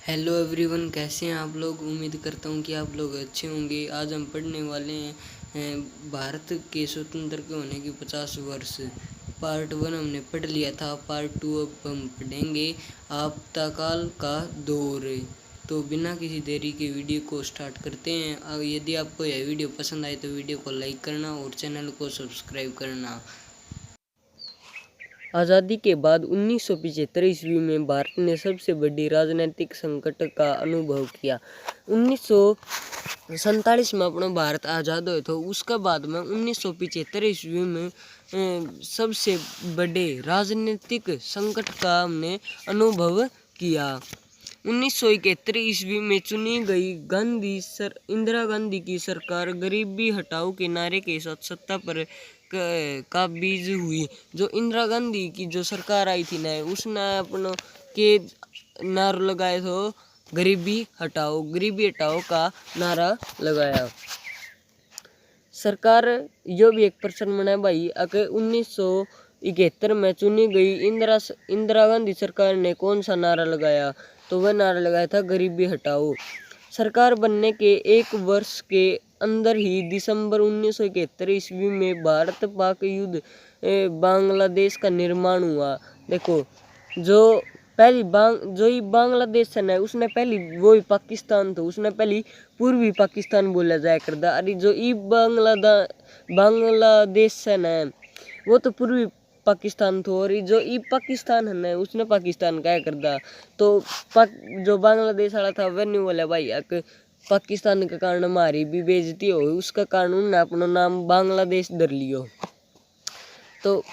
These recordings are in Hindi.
हेलो एवरीवन, कैसे हैं आप लोग। उम्मीद करता हूं कि आप लोग अच्छे होंगे। आज हम पढ़ने वाले हैं भारत के स्वतंत्र के होने की 50 वर्ष। पार्ट 1 हमने पढ़ लिया था, पार्ट 2 अब हम पढ़ेंगे आपातकाल का दौर। तो बिना किसी देरी के वीडियो को स्टार्ट करते हैं। यदि आपको यह वीडियो पसंद आए तो वीडियो को लाइक करना और चैनल को सब्सक्राइब करना। आज़ादी के बाद 1975 ईस्वी में भारत ने सबसे बड़ी राजनीतिक संकट का अनुभव किया। 1947 में अपना भारत आज़ाद हुए तो उसके बाद में 1975 ईस्वी में सबसे बड़े राजनीतिक संकट का हमने अनुभव किया। 1971 ईस्वी में चुनी गई इंदिरा गांधी की सरकार गरीबी हटाओ के नारे के साथ सत्ता पर का बीज हुई। जो इंदिरा गांधी की जो सरकार आई थी ना, उसने अपनों के नारा लगाए तो गरीबी हटाओ का नारा लगाया। सरकार यो भी एक प्रश्न बना भाई, अगर 1971 में चुनी गई इंदिरा गांधी सरकार ने कौन सा नारा लगाया, तो वह नारा लगाया था गरीबी हटाओ। सरकार बनने के एक वर्ष के अंदर ही दिसंबर 1971 ईस्वी में भारत पाक युद्ध बांग्लादेश का निर्माण हुआ। देखो, जो ही बांग्लादेश है ना, उसने पहली वो ही पाकिस्तान तो उसने पहली पूर्वी पाकिस्तान बोला जाया करता। अरे जो ई बांग्लादेश है ना, वो तो पूर्वी पाकिस्तान थो, और जो ई पाकिस्तान है ना, उसने पाकिस्तान क्या करदा। तो जो बांग्लादेश वाला था वह नहीं बोला भाई पाकिस्तान के कारण हमारी भी बेइज्जती हो, उसका कारण उन्होंने अपना नाम बांग्लादेश धर लियो। तो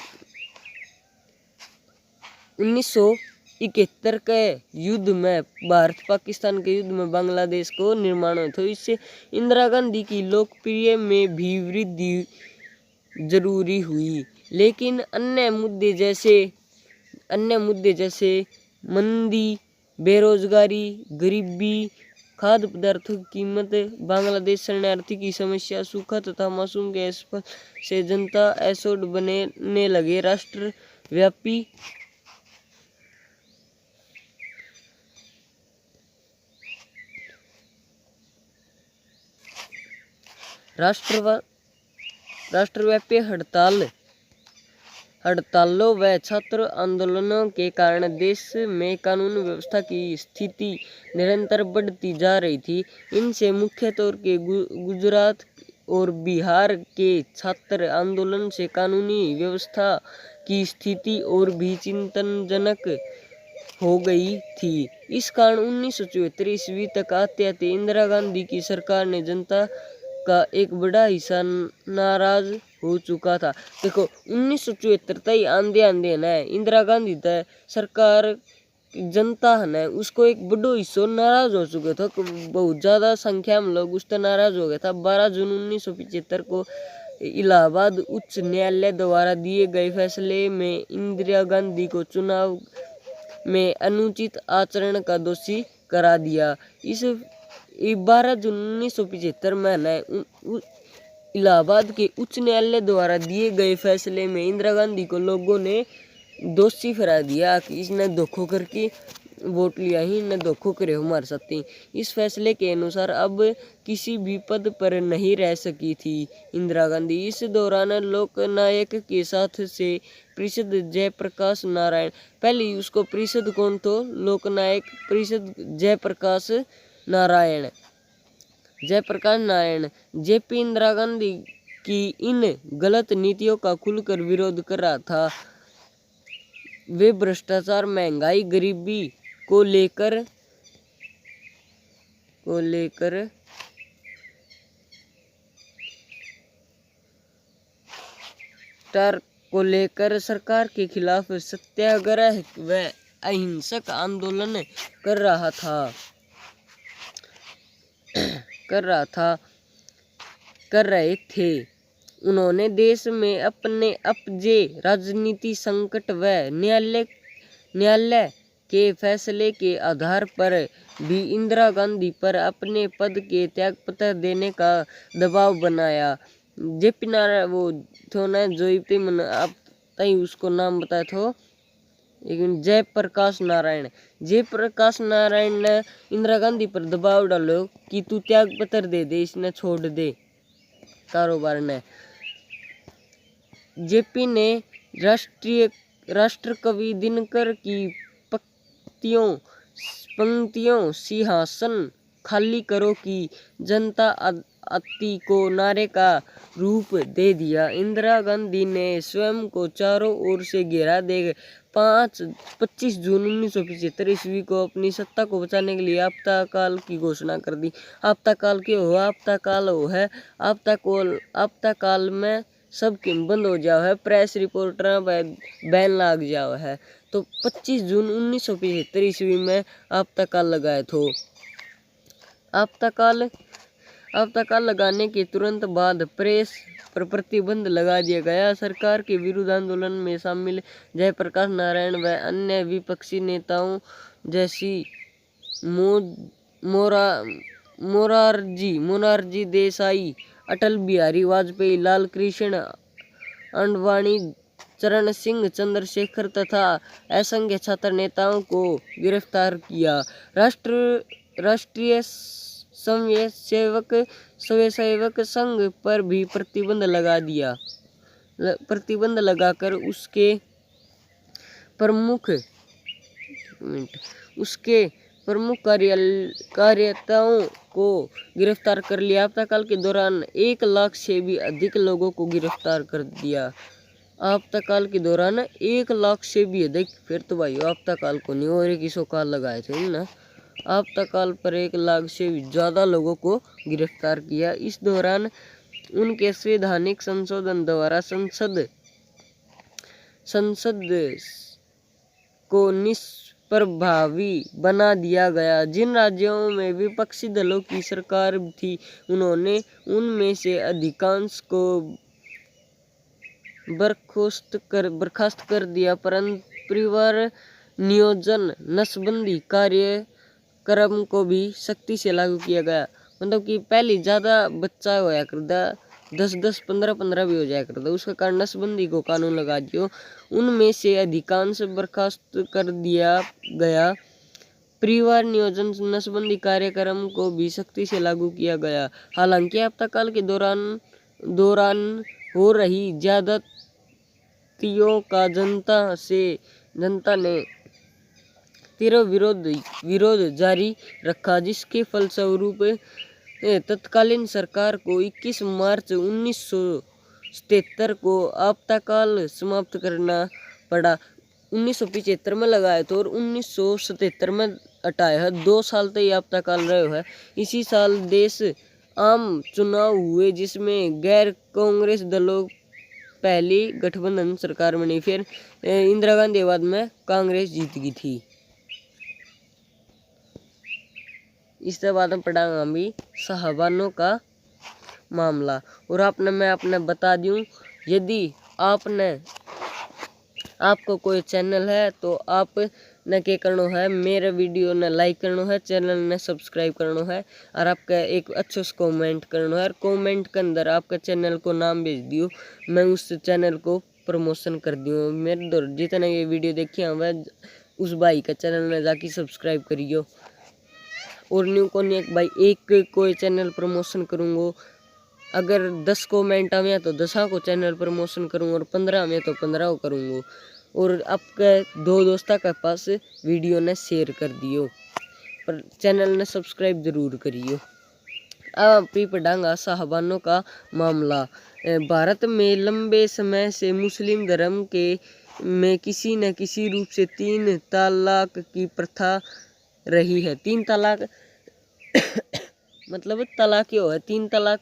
1971 के युद्ध में, भारत पाकिस्तान के युद्ध में बांग्लादेश को निर्माण हुआ। तो इससे इंदिरा गांधी की लोकप्रिय में भी वृद्धि जरूरी हुई, लेकिन अन्य मुद्दे जैसे मंदी, बेरोजगारी, गरीबी, खाद्य पदार्थों की कीमत, बांग्लादेश शरणार्थी की समस्या, सूखा तथा मासूम के अस्पताल से जनता एसोड बनने लगे। राष्ट्रव्यापी हड़तालों व छात्र आंदोलनों के कारण देश में कानून व्यवस्था की स्थिति निरंतर बढ़ती जा रही थी। इनसे मुख्य तौर के गुजरात और बिहार के छात्र आंदोलन से कानूनी व्यवस्था की स्थिति और भी चिंताजनक हो गई थी। इस कारण 1974 ईस्वी तक आते इंदिरा गांधी की सरकार ने जनता का एक बड़ा हिस्सा नाराज हो चुका था। देखो, 1974 तक आंदे न इंदिरा गांधी तक सरकार जनता है ना, उसको एक बड़ो हिस्सा नाराज हो चुका था। बहुत ज़्यादा संख्या में लोग उस पर नाराज हो गया था। 12 जून 1975 को इलाहाबाद उच्च न्यायालय द्वारा दिए गए फैसले में इंदिरा गांधी को चुनाव में अनुचित आचरण का दोषी करा दिया। इस 12 जून 1975 में न इलाहाबाद के उच्च न्यायालय द्वारा दिए गए फैसले में इंदिरा गांधी को लोगों ने दोषी ठहरा दिया कि इसने धोखा करके वोट लिया ही, इन्हें धोखा करे हमारे साथ। इस फैसले के अनुसार अब किसी भी पद पर नहीं रह सकी थी इंदिरा गांधी। इस दौरान लोकनायक के साथ से परिषद जयप्रकाश नारायण, पहले उसको परिषद कौन तो लोकनायक परिषद जयप्रकाश नारायण जेपी इंदिरा गांधी की इन गलत नीतियों का खुलकर विरोध कर रहा था। वे भ्रष्टाचार, महंगाई, गरीबी को लेकर सरकार के खिलाफ सत्याग्रह व अहिंसक आंदोलन कर रहे थे। उन्होंने देश में अपने अपजे, राजनीति संकट व न्यायालय के फैसले के आधार पर भी इंदिरा गांधी पर अपने पद के त्यागपत्र देने का दबाव बनाया। जेपी नारायण वो थो ना, जो आप तई उसको नाम बताया थो, लेकिन जयप्रकाश नारायण ने इंदिरा गांधी पर दबाव डालो कि तू त्याग पत्र दे दे, इसने छोड़ दे कारोबार ने। जेपी ने राष्ट्र कवि दिनकर की पंक्तियों सिंहासन खाली करो की जनता आती को नारे का रूप दे दिया। इंदिरा गांधी ने स्वयं को चारों ओर से घेरा दे 25 जून 1975 ईस्वी को अपनी सत्ता को बचाने के लिए आपातकाल की घोषणा कर दी। आपातकाल क्यों हुआ? आपातकाल वो है आपातकाल में सब किम बंद हो जाओ है, प्रेस रिपोर्टर बैन लाग जाओ है। तो 25 जून 1975 ईस्वी में आपातकाल लगाए थे। आपातकाल लगाने के तुरंत बाद प्रेस पर प्रतिबंध लगा दिया गया। सरकार के विरुद्ध आंदोलन में शामिल जयप्रकाश नारायण व अन्य विपक्षी नेताओं जैसी मोरारजी देसाई, अटल बिहारी वाजपेयी, लाल कृष्ण आडवाणी, चरण सिंह, चंद्रशेखर तथा असंख्य छात्र नेताओं को गिरफ्तार किया। राष्ट्रीय स्वयंसेवक संघ पर भी प्रतिबंध लगाकर उसके प्रमुख कार्यकर्ताओं को गिरफ्तार कर लिया। आपातकाल के दौरान 1 लाख से भी अधिक लोगों को गिरफ्तार कर दिया। आपातकाल के दौरान 1 लाख से भी अधिक, फिर तो भाई आपातकाल को नहीं और किसो काल लगाए थे ना। आपातकाल पर 1 लाख से भी ज्यादा लोगों को गिरफ्तार किया। इस दौरान उनके संवैधानिक संशोधन द्वारा संसद को निष्प्रभावी बना दिया गया। जिन राज्यों में विपक्षी दलों की सरकार थी उन्होंने उनमें से अधिकांश को बर्खास्त कर दिया, परंतु परिवार नियोजन नसबंदी कार्यक्रम को भी सख्ती से लागू किया गया। मतलब कि पहले ज़्यादा बच्चा होया करता, 10-10, 15-15 भी हो जाया करता, उसका कारण नसबंदी को कानून लगा दियो। उनमें से अधिकांश बर्खास्त कर दिया गया। परिवार नियोजन नसबंदी कार्यक्रम को भी सख्ती से लागू किया गया। हालांकि आपातकाल के दौरान हो रही ज्यादतियों का जनता ने तीव्र विरोध जारी रखा, जिसके फलस्वरूप तत्कालीन सरकार को 21 मार्च 1977 को आपातकाल समाप्त करना पड़ा। 1975 में लगाए थे और 1977 में हटाया है। 2 साल तक ये आपातकाल रहे है। इसी साल देश आम चुनाव हुए जिसमें गैर कांग्रेस दलों पहली गठबंधन सरकार बनी। फिर इंदिरा गांधी बाद में कांग्रेस जीत गई थी। इसके बाद में पढ़ाऊंगा भी साहबानों का मामला। और मैं आपने बता दूं, यदि आपको कोई चैनल है तो आप न क्या करना है, मेरा वीडियो ने लाइक करना है, चैनल ने सब्सक्राइब करना है और आपका एक अच्छा सा कमेंट करना है। और कमेंट के अंदर आपका चैनल को नाम भेज दियो, मैं उस चैनल को प्रमोशन कर दियो। मेरे जितने ये वीडियो देखिए वह उस भाई का चैनल ने जाके सब्सक्राइब करियो। और न्यू को नहीं भाई एक कोई चैनल प्रमोशन करूँगा। अगर 10 कमेंट आवे तो 10 को चैनल प्रमोशन करूँगा और 15 में तो 15 को करूँगा। और आपके 2 दोस्तों के पास वीडियो ने शेयर कर दियो, पर चैनल ने सब्सक्राइब जरूर करियो। अब भी पढ़ाऊंगा साहबानों का मामला। भारत में लंबे समय से मुस्लिम धर्म में किसी न किसी रूप से 3 तलाक की प्रथा रही है। 3 तलाक मतलब तलाक क्यों है? 3 तलाक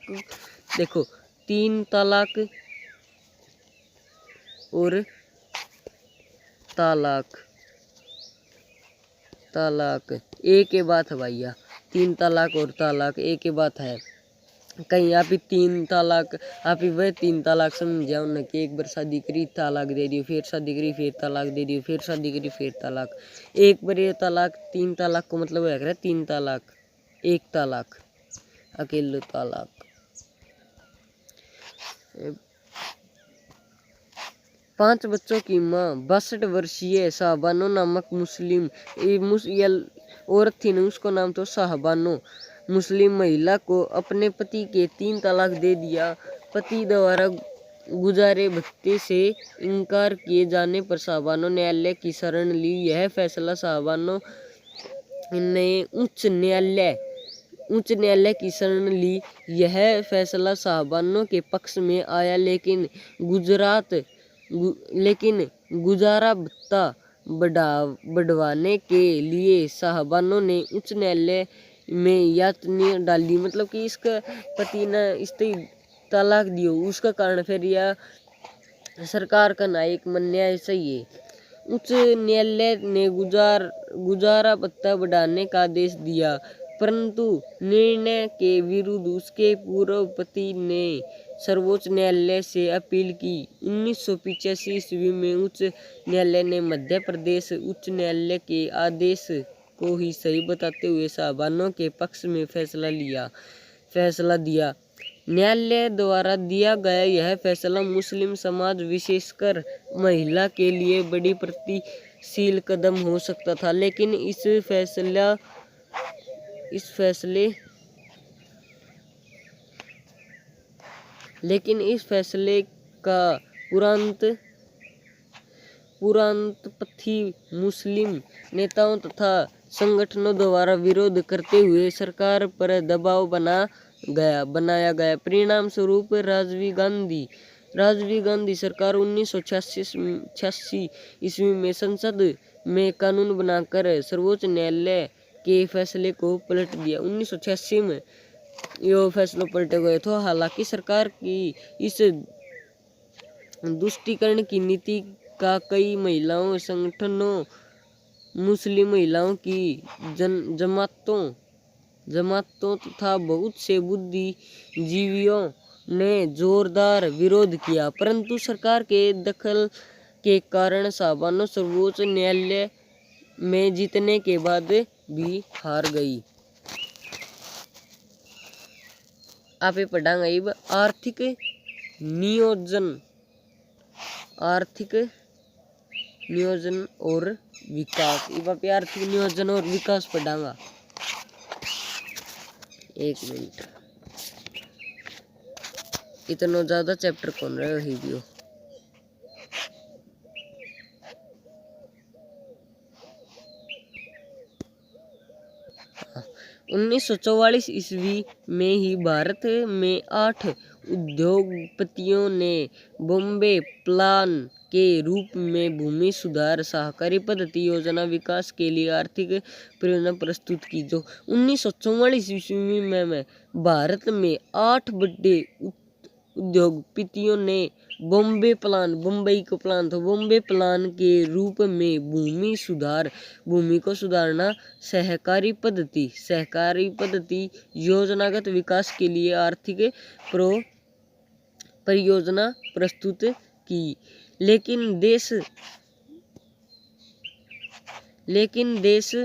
देखो, 3 तलाक और तालाक एक ही बात है भैया। 3 तलाक और तालाक एक ही बात है। कहीं आप ही 3 तलाक आप ही वह 3 तलाक समझाओ न कि एक बार शादी करी तलाक दे दियो, फिर शादी करी फिर तलाक दे दियो, फिर शादी करी फिर तलाक। एक बार ये तलाक 3 तलाक को मतलब है 3 तलाक, 1 तलाक, अकेले तलाक। 5 बच्चों की मां 62 वर्षीय शाहबानो नामक मुस्लिम औरत थी न, उसको नाम तो शाहबानो, मुस्लिम महिला को अपने पति के 3 तलाक दे दिया। पति द्वारा गुजारे भत्ते से इनकार किए जाने पर शाहबानो न्यायालय की शरण ली। यह फैसला शाहबानो ने उच्च न्यायालय की शरण ली। यह फैसला शाहबानो के पक्ष में आया, लेकिन गुजारा भत्ता बढ़वाने के लिए शाहबानो ने उच्च न्यायालय में याचना डाली। मतलब कि इसका पति ने इससे तलाक दियो, उसका कारण फिर यह सरकार का न्यायिक मान्य सही है। उच्च न्यायालय ने गुजारा भत्ता बढ़ाने का आदेश दिया, परंतु निर्णय के विरुद्ध उसके पूर्व पति ने सर्वोच्च न्यायालय से अपील की। 1985 ईस्वी में उच्च न्यायालय ने मध्य प्रदेश उच्च न्यायालय के आदेश को ही सही बताते हुए शाहबानो के पक्ष में फैसला दिया। न्यायालय द्वारा दिया गया यह फैसला मुस्लिम समाज विशेषकर महिला के लिए बड़ी प्रगतिशील कदम हो सकता था, लेकिन इस फैसले का पुरांतपथी मुस्लिम नेताओं तथा संगठनों द्वारा विरोध करते हुए सरकार पर दबाव बनाया गया। परिणाम स्वरूप राजीव गांधी सरकार 1986 ईस्वी में संसद में कानून बनाकर सर्वोच्च न्यायालय के फैसले को पलट दिया। 1986 में यह फैसला पलटे गए थे। हालांकि सरकार की इस तुष्टीकरण की नीति का कई महिलाओं संगठनों, मुस्लिम महिलाओं की जमातों तथा बहुत से बुद्धिजीवियों ने जोरदार विरोध किया, परंतु सरकार के दखल के कारण शाहबानो सर्वोच्च न्यायालय में जीतने के बाद भी हार गई। आप ये पढ़ांगा अब आर्थिक नियोजन और विकास। अब आप आर्थिक नियोजन और विकास पढ़ांगा। एक मिनट, इतना ज्यादा चैप्टर कौन रहे ही दियो। हाँ, 1944 ईस्वी में ही भारत में 8 उद्योगपतियों ने बॉम्बे प्लान के रूप में भूमि सुधार सहकारी पद्धति योजना विकास के लिए आर्थिक परियोजना प्रस्तुत की। जो 1944 ईस्वी में भारत में 8 बड़े उद्योगपतियों ने बॉम्बे प्लान के रूप में भूमि को सुधारना सहकारी पद्धति योजनागत विकास के लिए आर्थिक परियोजना प्रस्तुत की। लेकिन देश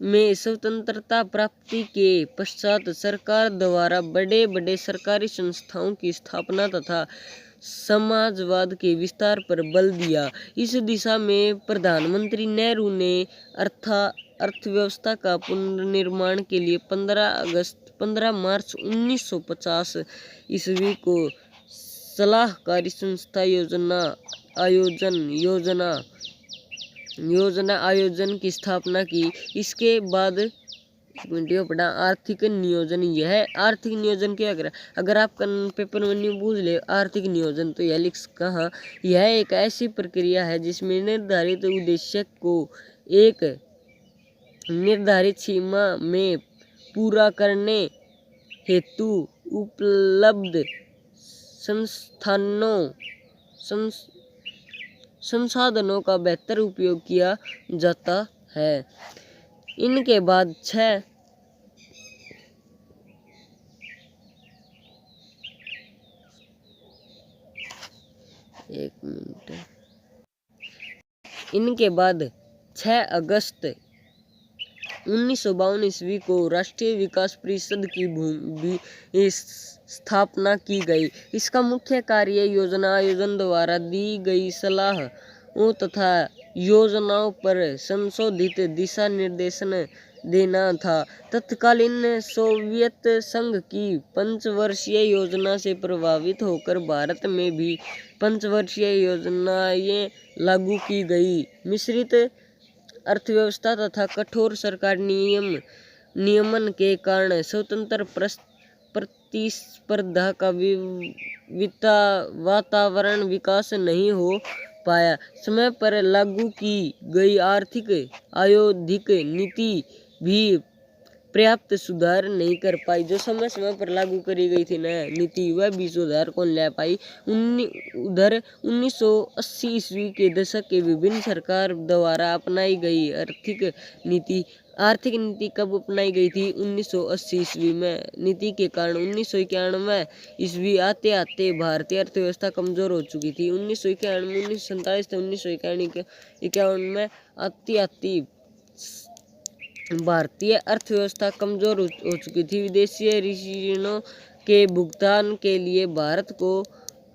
में स्वतंत्रता प्राप्ति के पश्चात सरकार द्वारा बड़े सरकारी संस्थाओं की स्थापना तथा समाजवाद के विस्तार पर बल दिया। इस दिशा में प्रधानमंत्री नेहरू ने अर्थव्यवस्था का पुनर्निर्माण के लिए 15 मार्च 1950 ईस्वी को सलाहकारी संस्था योजना आयोजन की स्थापना की। इसके बाद पढ़ा आर्थिक नियोजन। यह आर्थिक नियोजन क्या कर, अगर आप पेपर में पूछ ले आर्थिक नियोजन तो यह लिख कहा, यह एक ऐसी प्रक्रिया है जिसमें निर्धारित उद्देश्य को एक निर्धारित सीमा में पूरा करने हेतु उपलब्ध संसाधनों का बेहतर उपयोग किया जाता है। इनके बाद 6 अगस्त 1952 ईस्वी को राष्ट्रीय विकास परिषद की स्थापना की गई। इसका मुख्य कार्य योजना आयोजन द्वारा दी गई सलाहों तथा योजनाओं पर संशोधित दिशा निर्देशन देना था। तत्कालीन सोवियत संघ की पंचवर्षीय योजना से प्रभावित होकर भारत में भी पंचवर्षीय योजनाएं लागू की गई। मिश्रित अर्थव्यवस्था तथा कठोर सरकार नियमन के कारण स्वतंत्र प्रतिस्पर्धा का वातावरण विकास नहीं हो पाया। समय पर लागू की गई आर्थिक आयोधिक नीति भी पर्याप्त सुधार नहीं कर पाई। जो समय समय पर लागू करी गई थी ना नीति, वह भी सुधार कौन ले पाई। उधर 1980 ईस्वी के दशक के विभिन्न सरकार द्वारा अपनाई गई आर्थिक नीति कब अपनाई गई थी? 1980 ईस्वी में। नीति के कारण 1991 ईस्वी आते आते भारतीय अर्थव्यवस्था कमजोर हो चुकी थी। 1991 1947 से 1951 में आती भारतीय अर्थव्यवस्था कमजोर हो चुकी थी। विदेशी ऋणों के भुगतान के लिए भारत को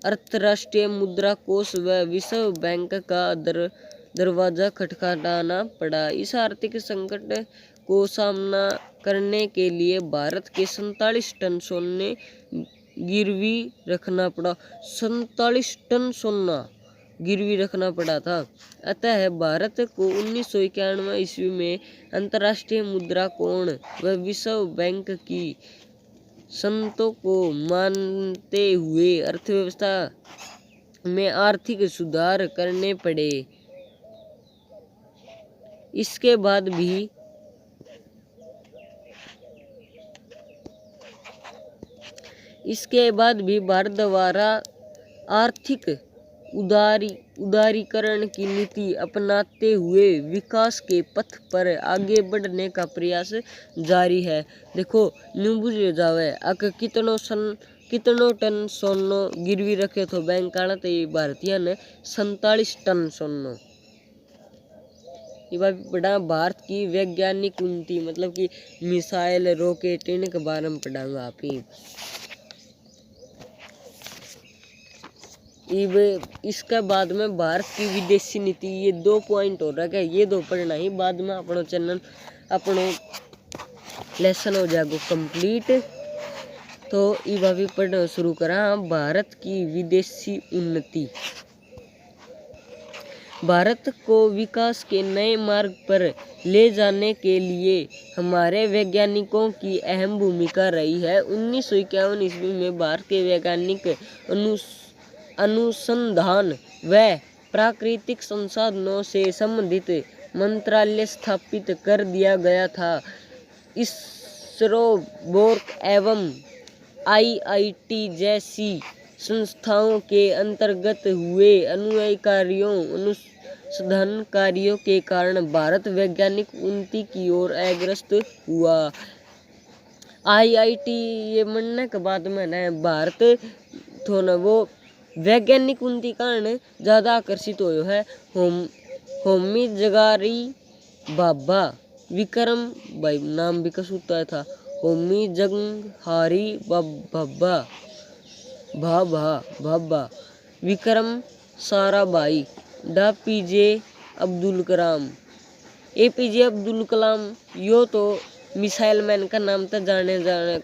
अंतर्राष्ट्रीय मुद्रा कोष व विश्व बैंक का दरवाजा खटखटाना पड़ा। इस आर्थिक संकट को सामना करने के लिए भारत के 47 टन सोने गिरवी रखना पड़ा। 47 टन सोना गिरवी रखना पड़ा था। अतः भारत को 1991 ईस्वी में अंतर्राष्ट्रीय मुद्रा कोष व विश्व बैंक की शर्तों को मानते हुए अर्थव्यवस्था में आर्थिक सुधार करने पड़े। इसके बाद भी भारत द्वारा आर्थिक उदारीकरण की नीति अपनाते हुए विकास के पथ पर आगे बढ़ने का प्रयास जारी है। देखो न्यू बुझ जावे अक कितनो टन सोनो गिरवी रखे तो बैंक काना ते भारतीय ने 47 टन सोनो। ये बड़ा भारत की वैज्ञानिक उन्नति मतलब कि मिसाइल रॉकेट इनके बारे में पढ़ाऊंगा आप ही। इसके बाद में भारत की विदेशी नीति, ये 2 पॉइंट हो रहा है, ये 2 पढ़ना ही। बाद में अपनो लेसन हो जाएगा कंप्लीट। तो ये भी पढ़ना शुरू करा। भारत की विदेशी उन्नति। भारत को विकास के नए मार्ग पर ले जाने के लिए हमारे वैज्ञानिकों की अहम भूमिका रही है। 1951 ईस्वी में भारत के वैज्ञानिक अनुसंधान व प्राकृतिक संसाधनों से संबंधित मंत्रालय स्थापित कर दिया गया था। इसरो, बोर्ड एवं IIT जैसी संस्थाओं के अंतर्गत हुए अनुसंधान कार्यों के कारण भारत वैज्ञानिक उन्नति की ओर अग्रसर हुआ। IIT ये बनने के बाद में भारत थोड़ा वो वैज्ञानिक उन्नति कारण ज़्यादा आकर्षित हो है। होमी जगारी बाबा विक्रम भाई नाम भी कसूता था। होमी जंगहारी भाभा विक्रम साराभाई डा PJ अब्दुल कलाम APJ अब्दुल कलाम। यो तो मिसाइल मैन का नाम तो जाने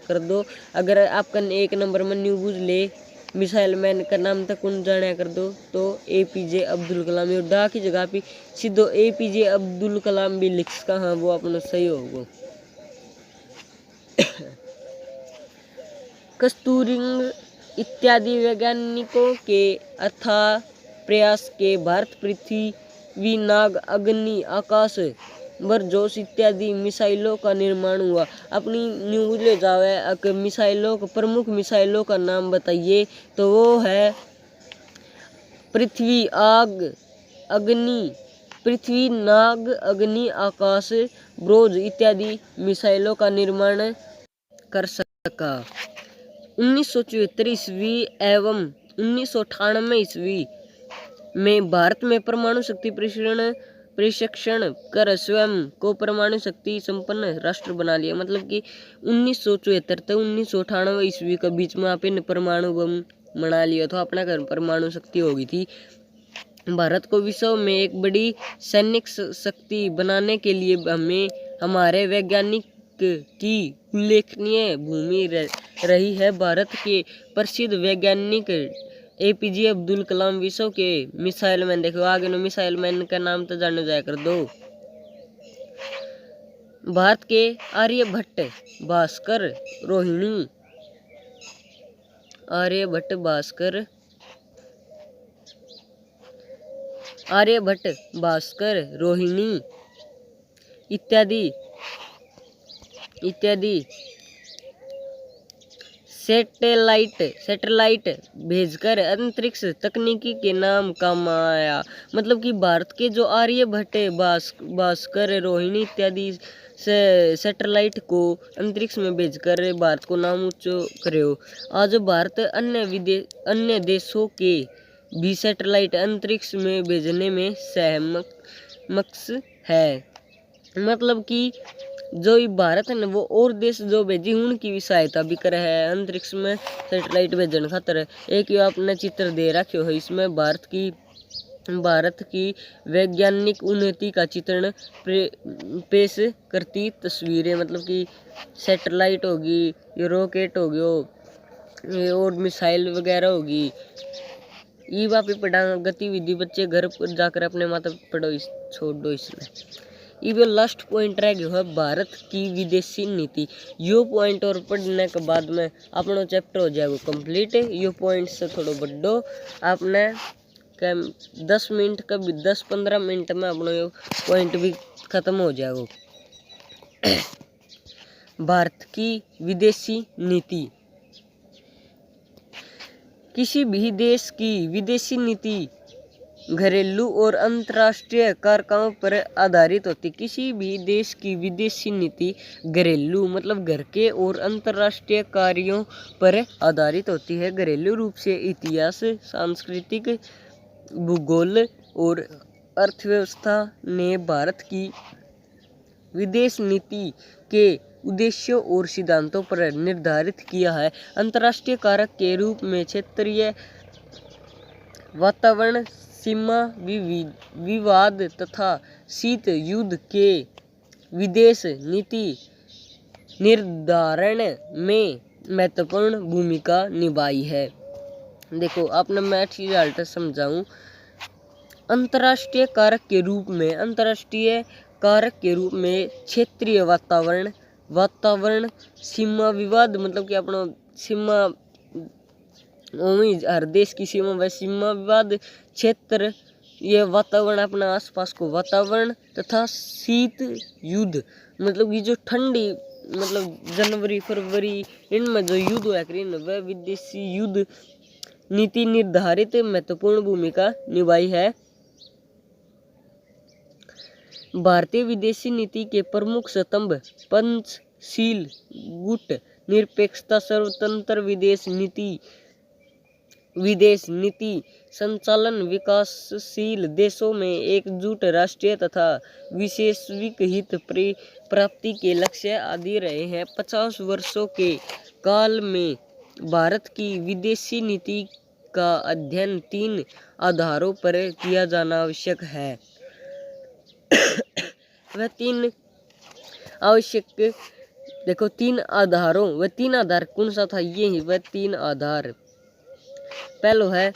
कर दो। अगर आपका 1 नंबर में न्यू बुझ ले मिसाइल मैन का नाम तक कौन जाने कर दो तो APJ अब्दुल कलाम। ये डा की जगह पे सीधो APJ अब्दुल कलाम भी लिख सका। हाँ वो अपना सही होगा। कस्तूरिरंगन इत्यादि वैज्ञानिकों के अथाह प्रयास के भारत पृथ्वी, नाग, अग्नि, आकाश, बरजोस इत्यादि मिसाइलों का निर्माण हुआ। अपनी न्यूज ले जावे मिसाइलों का प्रमुख मिसाइलों का नाम बताइए तो वो है पृथ्वी, नाग, अग्नि, आकाश, ब्रोज इत्यादि मिसाइलों का निर्माण कर सका। 1974 ईस्वी एवं 1998 ईस्वी में भारत में परमाणु शक्ति प्रशिक्षण प्रशिक्षण कर स्वयं को परमाणु शक्ति संपन्न राष्ट्र बना लिया। मतलब कि 1974 तक 1998 ईस्वी के बीच में आप इन परमाणु बम बना लिया था, अपना घर परमाणु शक्ति हो गई थी। भारत को विश्व में एक बड़ी सैनिक शक्ति बनाने के लिए हमें हमारे वैज्ञानिक की उल्लेखनीय भूमि रही है। भारत के प्रसिद्ध वैज्ञानिक APJ अब्दुल कलाम विश्व के मिसाइल मैन, देखो आगे नो मिसाइल मैन का नाम तो जानो जाया कर दो। भारत के आर्यभट्ट, भास्कर, रोहिणी, आर्यभट्ट, भास्कर, आर्यभट्ट, भास्कर, रोहिणी इत्यादि सैटेलाइट भेजकर अंतरिक्ष तकनीकी के नाम कमाया। मतलब कि भारत के जो आर्यभट्ट, भास्कर, रोहिणी इत्यादि सैटेलाइट को अंतरिक्ष में भेजकर भारत को नाम ऊंचो करो। आज भारत अन्य देशों के भी सैटेलाइट अंतरिक्ष में भेजने में सहमत है। मतलब कि जो भारत है ना, वो और देश जो भेजी उनकी भी सहायता भी करे है अंतरिक्ष में सैटेलाइट भेजने खातर। एक ये आपने चित्र दे रखो है, इसमें भारत की वैज्ञानिक उन्नति का चित्रण पेश करती तस्वीरें। मतलब कि सैटेलाइट होगी, ये रॉकेट हो गया और मिसाइल वगैरह होगी। ये वापस पढ़ा गतिविधि बच्चे घर पर जाकर अपने माता पढ़ो, छोड़ दो इसमें। ये लास्ट पॉइंट रह गया है भारत की विदेशी नीति। यो पॉइंट और पढ़ने के बाद में अपना चैप्टर हो जाएगा कंप्लीट। यो पॉइंट से थोड़ा बढ़ो आपने 10 मिनट का भी 10-15 मिनट में अपना यो पॉइंट भी खत्म हो जाएगा। भारत की विदेशी नीति। किसी भी देश की विदेशी नीति घरेलू और अंतर्राष्ट्रीय कारकों पर आधारित होती। किसी भी देश की विदेशी नीति घरेलू मतलब घर के और अंतर्राष्ट्रीय कार्यों पर आधारित होती है। घरेलू रूप से इतिहास, सांस्कृतिक, भूगोल और अर्थव्यवस्था ने भारत की विदेश नीति के उद्देश्यों और सिद्धांतों पर निर्धारित किया है। अंतर्राष्ट्रीय कारक के रूप में क्षेत्रीय वातावरण, सीमा विवाद तथा शीत युद्ध के विदेश नीति निर्धारण में महत्वपूर्ण भूमिका निभाई है। देखो आपने मैं रिजल्ट समझाऊं। अंतर्राष्ट्रीय कारक के रूप में क्षेत्रीय वातावरण, सीमा विवाद मतलब कि अपना सीमा हर देश की सीमा व सीमा विवाद, क्षेत्र ये वातावरण अपना आसपास को वातावरण तथा शीत युद्ध मतलब ये जो ठंडी मतलब जनवरी फरवरी इनमें जो युद्ध हुआ करें वह विदेशी युद्ध नीति निर्धारित महत्वपूर्ण भूमिका निभाई है। भारतीय विदेशी नीति के प्रमुख स्तंभ पंचशील गुट, निरपेक्षता, स्वतंत्र विदेश नीति संचालन, विकासशील देशों में एकजुट राष्ट्रीय तथा वैश्विक हित प्राप्ति के लक्ष्य आदि रहे हैं। 50 वर्षों के काल में भारत की विदेशी नीति का अध्ययन 3 आधारों पर किया जाना आवश्यक है। वह 3 आवश्यक देखो 3 आधारों वह 3 आधार कौन सा था, ये ही वह 3 आधार। पहला है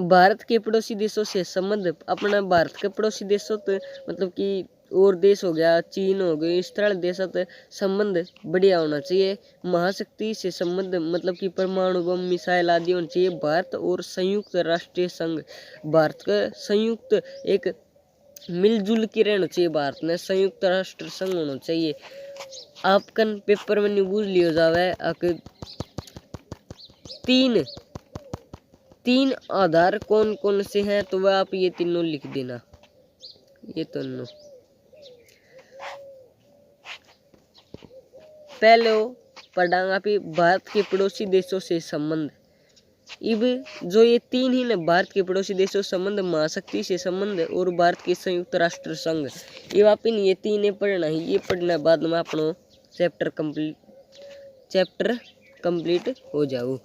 भारत के पड़ोसी देशों से संबंध। अपना भारत के पड़ोसी देशों तो मतलब कि और देश हो गया, चीन हो गई, इस तरह देशों से संबंध बढ़िया होना चाहिए। महाशक्ति से संबंध मतलब कि परमाणु बम, मिसाइल आदि होना चाहिए। भारत और संयुक्त राष्ट्रीय संघ, भारत का संयुक्त एक मिलजुल के रहना चाहिए। भारत में संयुक्त राष्ट्र संघ होना चाहिए। आपकन पेपर में न्यूज लियो जावे। तीन आधार कौन कौन से हैं तो वह आप ये तीनों लिख देना। ये तीनों पहले पढ़ांगा भारत के पड़ोसी देशों से संबंध। इब जो ये तीन ही न भारत के पड़ोसी देशों संबंध, महाशक्ति से संबंध और भारत के संयुक्त राष्ट्र संघ, ये वापिन ये तीन पढ़ना ही, ये पढ़ना बाद में अपनो चैप्टर कंप्लीट हो जाओ।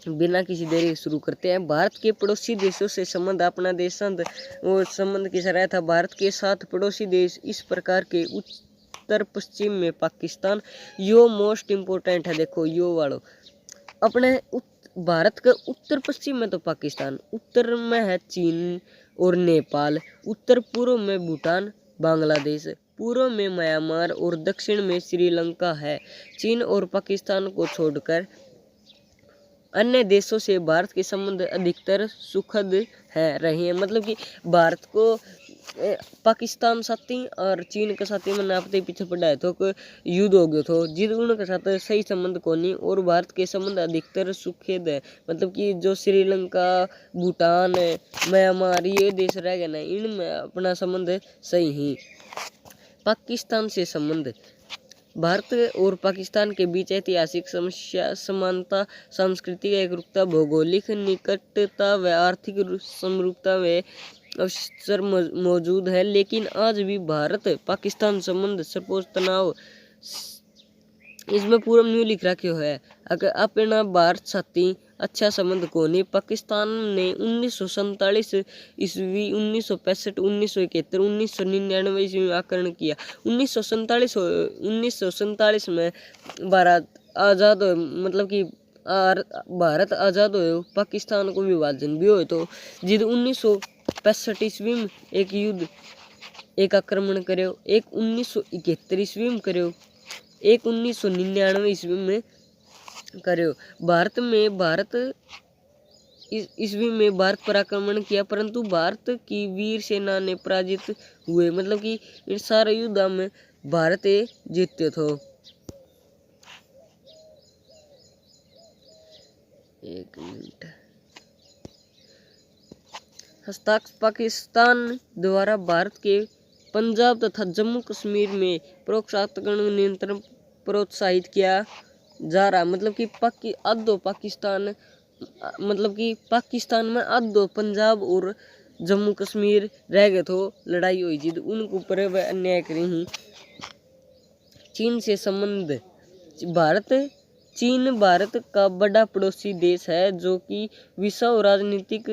बिना किसी देरी के शुरू करते हैं। भारत के पड़ोसी देशों से संबंध, अपना देश और संबंध किस तरह था। भारत के साथ पड़ोसी देश इस प्रकार के उत्तर पश्चिम में पाकिस्तान यो मोस्ट इम्पोर्टेंट है। देखो यो वालों अपने भारत का उत्तर पश्चिम में तो पाकिस्तान, उत्तर में है चीन और नेपाल, उत्तर पूर्व में भूटान बांग्लादेश, पूर्व में म्यांमार और दक्षिण में श्रीलंका है। चीन और पाकिस्तान को छोड़कर अन्य देशों से भारत के संबंध अधिकतर सुखद है रहे हैं। मतलब कि भारत को पाकिस्तान साथी और चीन के साथी में नापते पीछे पड़ा है तो युद्ध हो गया तो जिद उनके साथ सही संबंध को नहीं, और भारत के संबंध अधिकतर सुखद है। मतलब कि जो श्रीलंका, भूटान, म्यांमार ये देश रह गए ना, इनमें अपना संबंध सही ही। पाकिस्तान से संबंध, भारत और पाकिस्तान के बीच ऐतिहासिक समस्या समानता, सांस्कृतिक एकरूपता, भौगोलिक निकटता व आर्थिक समरूपता में अवसर मौजूद है, लेकिन आज भी भारत पाकिस्तान संबंध सपोज तनाव इसमें पूरा न्यू लिख रखे है। अगर अपना भारत साथी अच्छा संबंध को नहीं। पाकिस्तान ने 1947 ईस्वी, 1965, 1971, 1999 ईस्वी में आक्रमण किया। 1947 में भारत आज़ाद हो, मतलब कि भारत आज़ाद हो, पाकिस्तान को विभाजन भी हो तो जिद 1965 ईस्वी में एक आक्रमण करे, एक 1971 ईस्वी में करे, एक 1999 ईस्वी में करे। भारत ईस्वी में भारत पर आक्रमण किया, परंतु भारत की वीर सेना ने पराजित हुए। मतलब कि इन सारे युद्ध में भारत जीते थे। एक मिनट। हस्ताक्षर पाकिस्तान द्वारा भारत के पंजाब तथा जम्मू कश्मीर में प्रोत्साहन नियंत्रण प्रोत्साहित किया जा रहा। मतलब कि आधो पाकिस्तान, मतलब कि पाकिस्तान में आधो पंजाब और जम्मू कश्मीर रह गए तो लड़ाई हुई जिद उनके ऊपर वह अन्याय करी। चीन से संबंध, चीन भारत का बड़ा पड़ोसी देश है जो कि विश्व राजनीतिक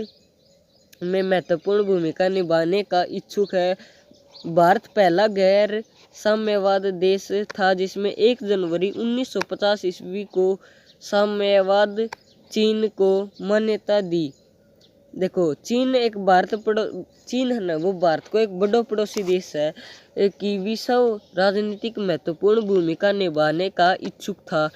में महत्वपूर्ण भूमिका निभाने का इच्छुक है। भारत पहला गैर साम्यवाद देश था जिसमें 1 जनवरी 1950 ईस्वी को साम्यवाद चीन को मान्यता दी। देखो चीन है ना, वो भारत को एक बड़ा पड़ोसी देश है कि विश्व राजनीतिक महत्वपूर्ण भूमिका निभाने का इच्छुक था।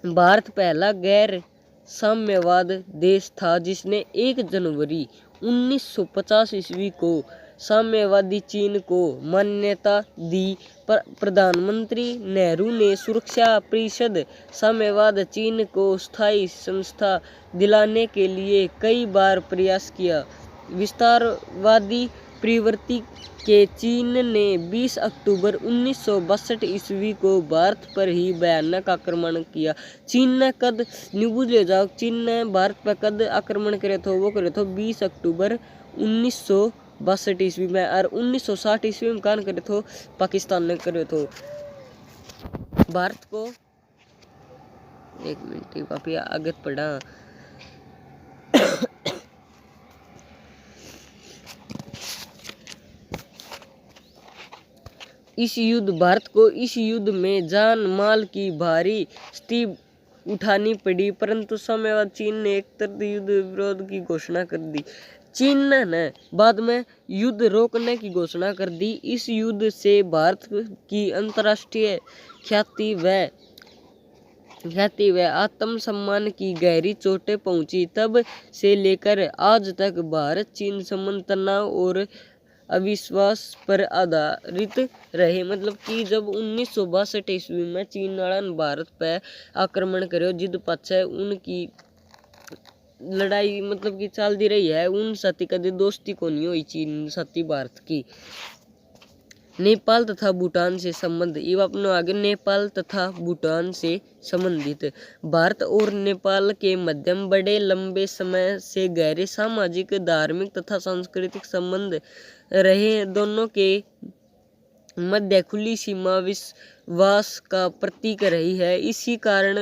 भारत पहला गैर साम्यवाद देश था जिसने 1 जनवरी 1950 ईस्वी को साम्यवादी चीन को मान्यता दी। प्रधानमंत्री नेहरू ने सुरक्षा परिषद साम्यवाद चीन को स्थायी संस्था दिलाने के लिए कई बार प्रयास किया। विस्तारवादी प्रवृत्ति के चीन ने 20 अक्टूबर 1962 ईस्वी को भारत पर ही भयानक आक्रमण किया। चीन ने कद नहीं भूल जाओ, चीन ने भारत पर कद आक्रमण करे तो वो करे तो 20 अक्टूबर 1962 ईस्वी में, और 1960 ईस्वी में कान करे तो पाकिस्तान ने करे तो भारत को। एक मिनट वापिस आगे पढ़ा। भारत को इस युद्ध में जान माल की भारी क्षति उठानी पड़ी, परंतु साम्यवाद चीन ने एकतरफी युद्ध विरोध की घोषणा कर दी। चीन ने बाद में युद्ध रोकने की घोषणा कर दी। इस युद्ध से भारत की अंतर्राष्ट्रीय ख्याति व आत्मसम्मान की गहरी चोटें पहुंची। तब से लेकर आज तक भारत चीन संबंध तनाव और अविश्वास पर आधारित रहे। मतलब कि जब 1962 ईस्वी में चीन वाला भारत पे आक्रमण करे जिद पाछे उनकी लड़ाई मतलब कि चलती रही है। उन साथी कदे दोस्ती को नहीं हुई चीन साथी भारत की। नेपाल तथा भूटान से संबंध। ये अपने आगे नेपाल तथा भूटान से संबंधित। भारत और नेपाल के मध्यम बड़े लंबे समय से गहरे सामाजिक, धार्मिक तथा सांस्कृतिक संबंध रहे हैं। दोनों के मध्य खुली सीमा विश्वास का प्रतीक रही है। इसी कारण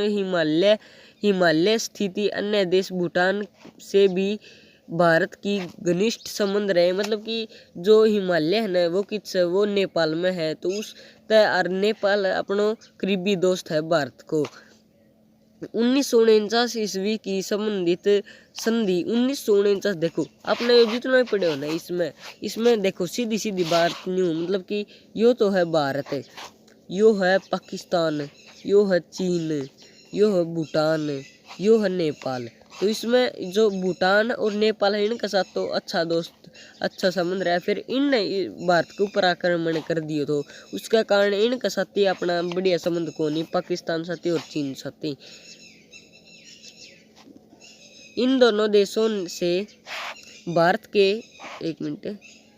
हिमालय स्थिति अन्य देश भूटान से भी भारत की घनिष्ठ संबंध रहे। मतलब कि जो हिमालय है ना वो किस वो नेपाल में है, तो उस और नेपाल अपनो करीबी दोस्त है भारत को। 1949 ईस्वी की संबंधित संधि। 1949 देखो आपने जितना भी पढ़े हो ना इसमें देखो सीधी सीधी बात न्यू, मतलब कि यो तो है भारत, यो है पाकिस्तान, यो है चीन, यो है भूटान, यो है नेपाल। तो इसमें जो भूटान और नेपाल है इनके साथ तो अच्छा संबंध रहा। फिर इन भारत के ऊपर आक्रमण कर दियो तो उसका कारण इनके साथ ही अपना बढ़िया संबंध को नहीं, पाकिस्तान साथी और चीन साथी। इन दोनों देशों से भारत के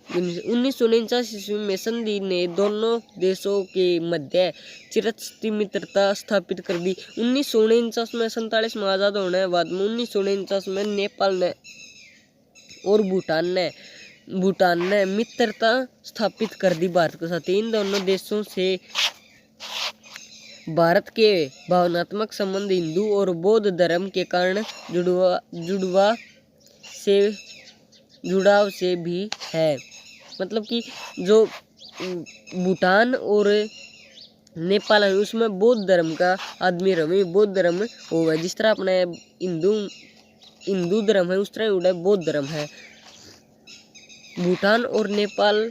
1949 ईस्वी में संधि ने दोनों देशों के मध्य चिरस्थायी मित्रता स्थापित कर दी। 1949 में 47 में आज़ाद होने के बाद में 1949 में नेपाल ने और भूटान ने मित्रता स्थापित कर दी भारत के साथ। इन दोनों देशों से भारत के भावनात्मक संबंध हिंदू और बौद्ध धर्म के कारण जुड़ाव से भी है। मतलब कि जो भूटान और नेपाल है उसमें बौद्ध धर्म का आदमी रहे, बौद्ध धर्म होगा। जिस तरह अपने हिंदू धर्म है उस तरह उड़ा बौद्ध धर्म है। भूटान और नेपाल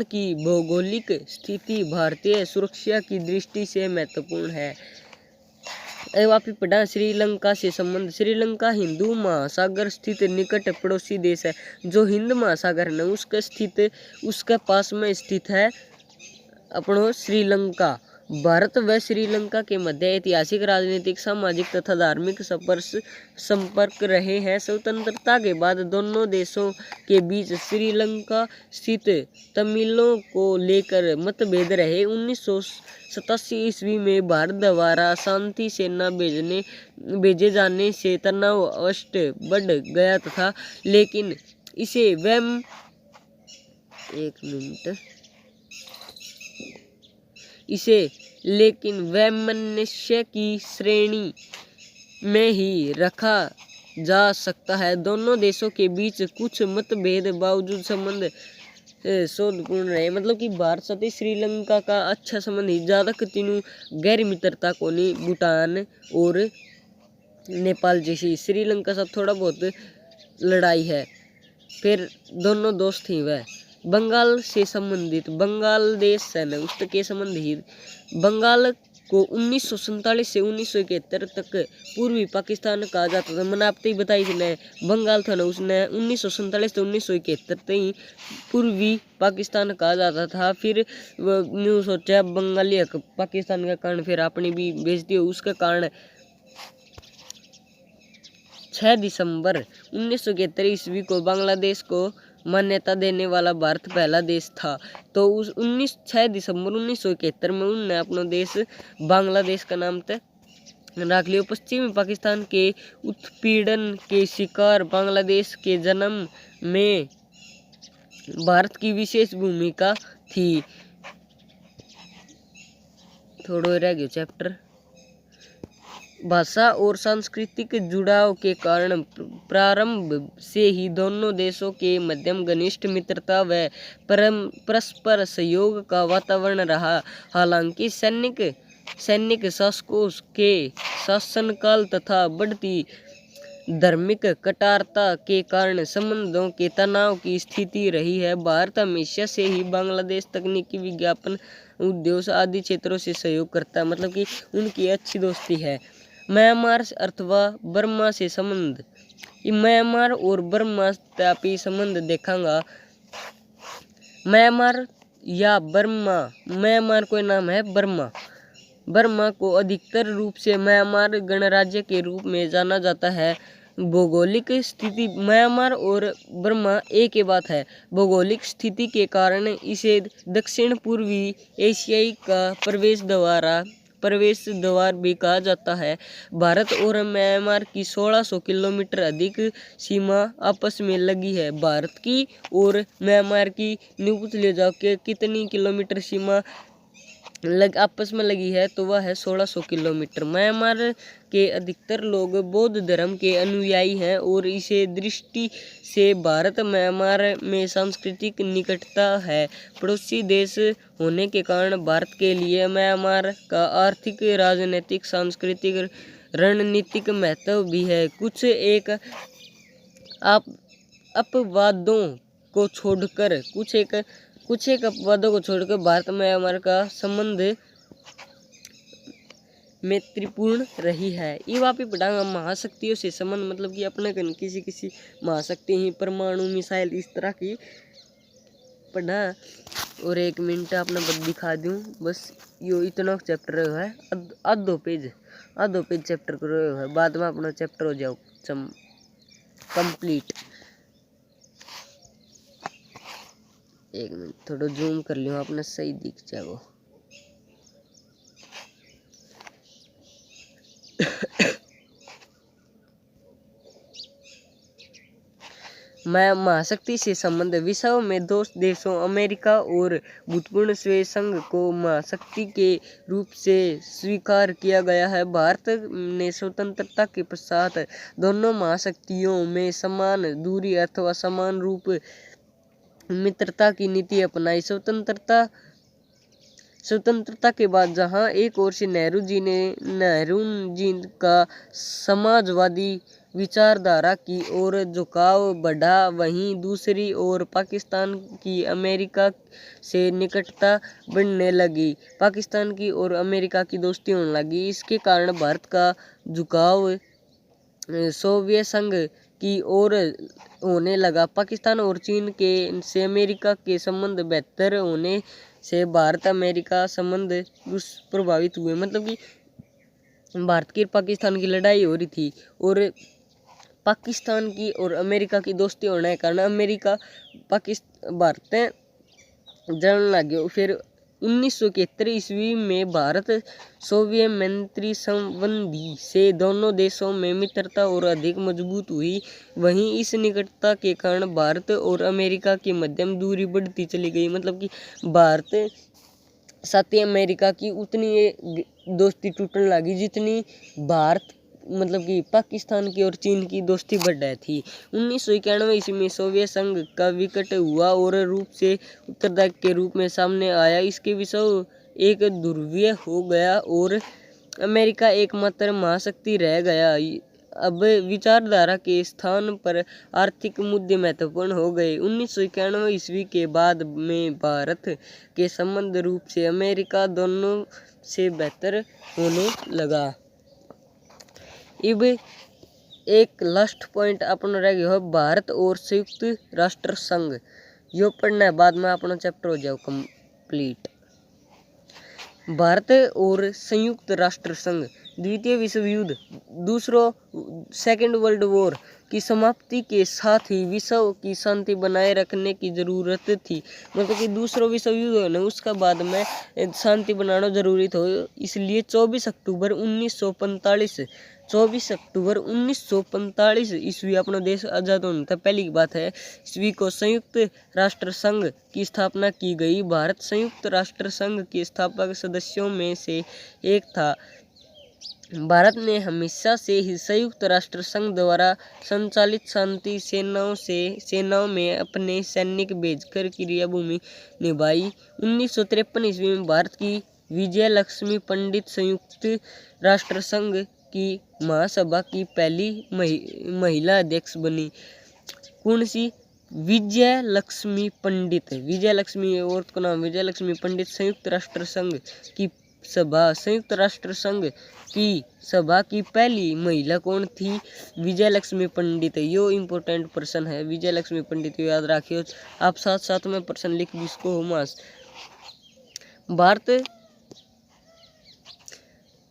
की भौगोलिक स्थिति भारतीय सुरक्षा की दृष्टि से महत्वपूर्ण है। वापी पढ़ा श्रीलंका से संबंध। श्रीलंका हिंदू महासागर स्थित निकट पड़ोसी देश है। जो हिंद महासागर है उसके पास में स्थित है अपनो श्रीलंका। भारत व श्रीलंका के मध्य ऐतिहासिक, राजनीतिक, सामाजिक तथा धार्मिक संपर्क रहे हैं। स्वतंत्रता के बाद दोनों देशों के बीच श्रीलंका स्थित तमिलों को लेकर मतभेद रहे। 1987 ईस्वी में भारत द्वारा शांति सेना भेजे जाने से तनाव अवश्य बढ़ गया था, लेकिन इसे वैमनस्य की श्रेणी में ही रखा जा सकता है। दोनों देशों के बीच कुछ मतभेद बावजूद संबंध सौहार्दपूर्ण रहे। मतलब कि भारत साथ श्रीलंका का अच्छा संबंध ही, ज़्यादा तीनों गैर मित्रता को नहीं। भूटान और नेपाल जैसी श्रीलंका साथ थोड़ा बहुत लड़ाई है। फिर दोनों दोस्त ही वह। बंगाल से संबंधित। बांग्लादेश है ना उसके संबंध ही। बंगाल को 1947 से 1971 तक पूर्वी पाकिस्तान कहा जाता था। मैंने आपको ही बताई थी ना, बंगाल था ना उसने 1947 से 1971 तक पूर्वी पाकिस्तान कहा जाता था। फिर न्यू सोचा बंगाली हक पाकिस्तान का कारण फिर अपनी भी बेइज्जती हो, उसका कारण 6 दिसंबर 1971 ईस्वी को बांग्लादेश को मान्यता देने वाला भारत पहला देश था। तो उस 6 दिसंबर 1971 में उन्होंने अपना देश बांग्लादेश का नाम तय रख लिया। पश्चिमी पाकिस्तान के उत्पीड़न के शिकार बांग्लादेश के जन्म में भारत की विशेष भूमिका थी। थोड़ा रह गया चैप्टर। भाषा और सांस्कृतिक जुड़ाव के कारण प्रारंभ से ही दोनों देशों के मध्य घनिष्ठ मित्रता व परस्पर सहयोग का वातावरण रहा। हालांकि सैनिक शासकों के शासनकाल तथा बढ़ती धार्मिक कट्टरता के कारण संबंधों के तनाव की स्थिति रही है। भारत हमेशा से ही बांग्लादेश तकनीकी, विज्ञापन, उद्योग आदि क्षेत्रों से सहयोग करता है। मतलब कि उनकी अच्छी दोस्ती है। म्यांमार अथवा बर्मा से संबंध। म्यांमार और बर्मा तापी संबंध देखेंगा। म्यांमार या बर्मा, म्यांमार कोई नाम है बर्मा को अधिकतर रूप से म्यांमार गणराज्य के रूप में जाना जाता है। भौगोलिक स्थिति प्रम्यामार और बर्मा एक ही बात है। भौगोलिक स्थिति के कारण इसे दक्षिण पूर्वी एशियाई का प्रवेश द्वार भी कहा जाता है। भारत और म्यांमार की 1600 किलोमीटर अधिक सीमा आपस में लगी है। भारत की और म्यांमार की न्यू पूछ ले जाओ कि कितनी किलोमीटर सीमा आपस में लगी है, तो वह है 1600 किलोमीटर। म्यांमार के अधिकतर लोग बौद्ध धर्म के अनुयायी हैं और इसे दृष्टि से भारत म्यांमार में सांस्कृतिक निकटता है। पड़ोसी देश होने के कारण भारत के लिए म्यांमार का आर्थिक, राजनीतिक, सांस्कृतिक, रणनीतिक महत्व भी है। कुछ एक अपवादों को छोड़कर भारत म्यांमार का संबंध मैत्रीपूर्ण रही है। ये वापी पढ़ांगा महाशक्तियों से संबंध, मतलब कि अपने कन किसी महाशक्ति ही परमाणु मिसाइल इस तरह की पढ़ा। और 1 मिनट अपने बस दिखा दूं, बस यो इतना चैप्टर है, आधो पेज चैप्टर करो है, बाद में अपना चैप्टर हो जाओ कंप्लीट। 1 मिनट थोड़ा जूम कर लियो, अपने सही दिख जाओ। मैं महाशक्ति से संबंध विश्व में 2 देशों अमेरिका और भूतपूर्व सोवियत संघ को महाशक्ति के रूप से स्वीकार किया गया है। भारत ने स्वतंत्रता के पश्चात दोनों महाशक्तियों में समान दूरी अथवा समान रूप मित्रता की नीति अपनाई। स्वतंत्रता के बाद जहां एक ओर से नेहरू जी का समाजवादी विचारधारा की ओर झुकाव बढ़ा, वहीं दूसरी ओर पाकिस्तान की अमेरिका से निकटता बढ़ने लगी। पाकिस्तान की और अमेरिका की दोस्ती होने लगी। इसके कारण भारत का झुकाव सोवियत संघ की ओर होने लगा। पाकिस्तान और चीन के से अमेरिका के संबंध बेहतर होने से भारत अमेरिका संबंध दुष्प्रभावित हुए। मतलब कि भारत की पाकिस्तान की लड़ाई हो रही थी और पाकिस्तान की और अमेरिका की दोस्ती होने के कारण अमेरिका भारत जलने लगे। फिर 1971 ईस्वी में भारत सोवियत मैत्री संबंधी से दोनों देशों में मित्रता और अधिक मजबूत हुई। वहीं इस निकटता के कारण भारत और अमेरिका की मध्यम दूरी बढ़ती चली गई। मतलब कि भारत साथ अमेरिका की उतनी दोस्ती टूटने लगी जितनी भारत मतलब कि पाकिस्तान की और चीन की दोस्ती बढ़ रही थी। 1991 ईस्वी में सोवियत संघ का विकट हुआ और रूप से उत्तरदायी के रूप में सामने आया। इसके विश्व एक ध्रुवीय हो गया और अमेरिका एकमात्र महाशक्ति रह गया। अब विचारधारा के स्थान पर आर्थिक मुद्दे महत्वपूर्ण हो गए। 1991 ईस्वी के बाद में भारत के संबंध रूप से अमेरिका दोनों से बेहतर होने लगा। अब एक लास्ट पॉइंट अपना रह गया है भारत और संयुक्त राष्ट्र संघ। यो पढ़ना है, बाद में अपना चैप्टर हो जाओ कंप्लीट। भारत और संयुक्त राष्ट्र संघ द्वितीय विश्व युद्ध सेकेंड वर्ल्ड वॉर की समाप्ति के साथ ही विश्व की शांति बनाए रखने की जरूरत थी। मतलब कि दूसरा विश्व युद्ध होने उसका बाद में शांति बनाना जरूरी था। इसलिए 24 अक्टूबर 1945 ईस्वी अपना देश आजाद होने था पहली बात है। ईस्वी को संयुक्त राष्ट्र संघ की स्थापना की गई। भारत संयुक्त राष्ट्र संघ के स्थापक सदस्यों में से एक था। भारत ने हमेशा से ही संयुक्त राष्ट्र संघ द्वारा संचालित शांति सेनाओं में अपने सैनिक भेजकर क्रियाभूमि निभाई। 1953 ईस्वी में भारत की विजय लक्ष्मी पंडित संयुक्त राष्ट्र संघ की महासभा की पहली महिला अध्यक्ष बनी। कौन सी? विजय लक्ष्मी पंडित। विजय लक्ष्मी औरत का नाम विजय लक्ष्मी पंडित। संयुक्त राष्ट्र संघ की संयुक्त राष्ट्र संघ की सभा की पहली महिला कौन थी? विजय लक्ष्मी पंडित। यो इम्पोर्टेंट पर्सन है विजय लक्ष्मी पंडित, याद रखियो। आप साथ साथ में पर्सन लिख जिसको हो मास। भारत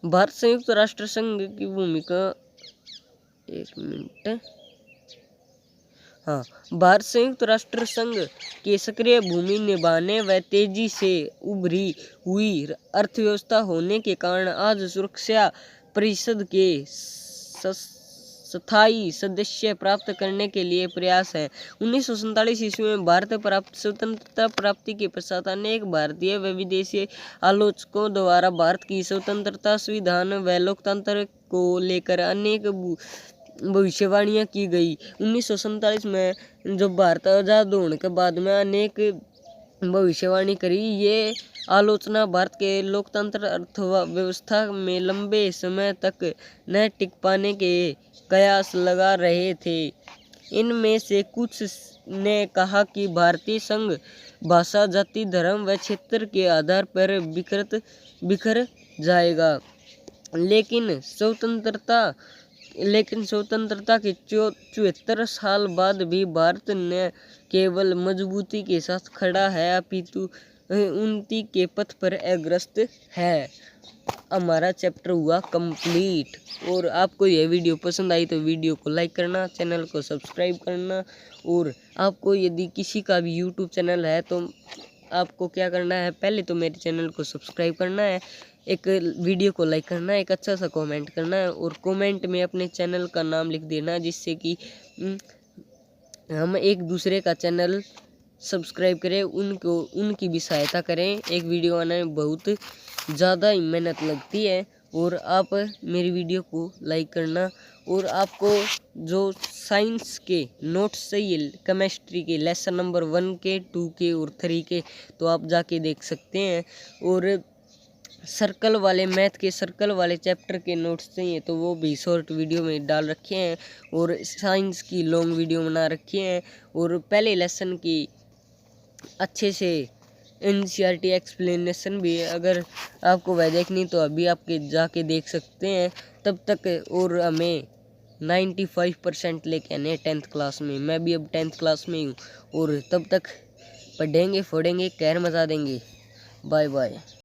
संयुक्त राष्ट्र संघ की भूमिका एक मिनट। हाँ, भारत संयुक्त राष्ट्र संघ के सक्रिय भूमि निभाने व तेजी से उभरी हुई अर्थव्यवस्था होने के कारण आज सुरक्षा परिषद के स्थायी सदस्य प्राप्त करने के लिए प्रयास है। 1947 ईस्वी में भारत प्राप्त स्वतंत्रता प्राप्ति के पश्चात अनेक भारतीय व विदेशी आलोचकों द्वारा भारत की स्वतंत्रता, संविधान व लोकतंत्र को लेकर अनेक भविष्यवाणियां की गई। 1947 में जब भारत आज़ाद होने के बाद में अनेक भविष्यवाणी करी। ये आलोचना भारत के लोकतंत्र अर्थव्यवस्था में लंबे समय तक न टिक पाने के कयास लगा रहे थे। इनमें से कुछ ने कहा कि भारतीय संघ भाषा, जाति, धर्म व क्षेत्र के आधार पर बिखर जाएगा। लेकिन स्वतंत्रता के 74 साल बाद भी भारत न केवल मजबूती के साथ खड़ा है अपितु उन्नति के पथ पर अग्रसर है। हमारा चैप्टर हुआ कंप्लीट। और आपको यह वीडियो पसंद आई तो वीडियो को लाइक करना, चैनल को सब्सक्राइब करना। और आपको यदि किसी का भी यूट्यूब चैनल है तो आपको क्या करना है, पहले तो मेरे चैनल को सब्सक्राइब करना है, एक वीडियो को लाइक करना है, एक अच्छा सा कमेंट करना है और कमेंट में अपने चैनल का नाम लिख देना, जिससे कि हम एक दूसरे का चैनल सब्सक्राइब करें, उनकी भी सहायता करें। एक वीडियो बनाने में बहुत ज़्यादा ही मेहनत लगती है। और आप मेरी वीडियो को लाइक करना। और आपको जो साइंस के नोट्स चाहिए, केमिस्ट्री के लेसन नंबर 1 के, 2 के और 3 के, तो आप जाके देख सकते हैं। और सर्कल वाले मैथ के सर्कल वाले चैप्टर के नोट्स चाहिए तो वो भी शॉर्ट वीडियो में डाल रखे हैं। और साइंस की लॉन्ग वीडियो बना रखी हैं। और पहले लेसन की अच्छे से NCERT एक्सप्लेनेशन भी है, अगर आपको वह देखनी तो अभी आपके जाके देख सकते हैं। तब तक और हमें 95% लेके आने 10th क्लास में। मैं भी अब 10th क्लास में हूँ। और तब तक पढ़ेंगे, फोड़ेंगे, कहर मचा देंगे। Bye bye.